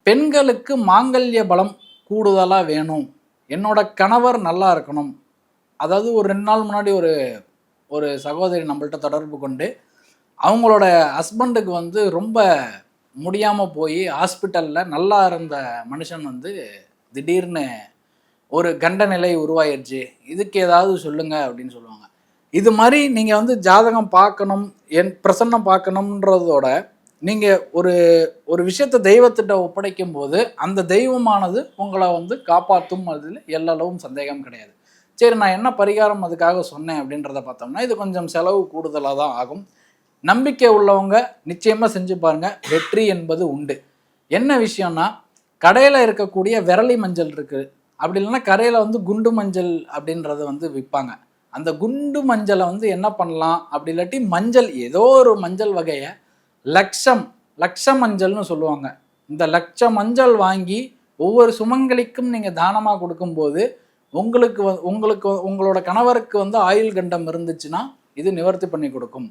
பெண்களுக்கு மாங்கல்ய பலம் கூடுதலாக வேணும், என்னோட கணவர் நல்லா இருக்கணும். அதாவது ஒரு 2 நாள் முன்னாடி ஒரு ஒரு சகோதரி நம்மள்ட்ட தொடர்பு கொண்டு அவங்களோட ஹஸ்பண்டுக்கு வந்து ரொம்ப முடியாமல் போய் ஹாஸ்பிட்டலில் நல்லா இருந்த மனுஷன் வந்து திடீர்னு ஒரு கண்ட நிலை உருவாயிருச்சு, இதுக்கு ஏதாவது சொல்லுங்க அப்படின்னு சொல்லுவாங்க. இது மாதிரி நீங்கள் வந்து ஜாதகம் பார்க்கணும், என் பிரசன்னம் பார்க்கணுன்றதோட நீங்கள் ஒரு ஒரு விஷயத்தை தெய்வத்திட்ட ஒப்படைக்கும் போது அந்த தெய்வமானது உங்களை வந்து காப்பாற்றும், அதில் எல்லளவும் சந்தேகம் கிடையாது. சரி, நான் என்ன பரிகாரம் அதுக்காக சொன்னேன் அப்படின்றத பார்த்தோம்னா, இது கொஞ்சம் செலவு கூடுதலாக தான் ஆகும். நம்பிக்கை உள்ளவங்க நிச்சயமாக செஞ்சு பாருங்க, வெற்றி என்பது உண்டு. என்ன விஷயம்னா, கடையில் இருக்கக்கூடிய விரலி மஞ்சள் இருக்குது, அப்படி இல்லைன்னா கடையில் வந்து குண்டு மஞ்சள் அப்படின்றத வந்து விற்பாங்க. அந்த குண்டு மஞ்சளை வந்து என்ன பண்ணலாம், அப்படி இல்லாட்டி மஞ்சள் ஏதோ ஒரு மஞ்சள் வகையை லட்ச மஞ்சள்னு சொல்லுவாங்க. இந்த லட்ச மஞ்சள் வாங்கி ஒவ்வொரு சுமங்கலிக்கும் நீங்கள் தானமாக கொடுக்கும்போது உங்களுக்கு உங்களுக்கு உங்களோட கணவருக்கு வந்து ஆயுள் கண்டம் இருந்துச்சுன்னா இது நிவர்த்தி பண்ணி கொடுக்கும்.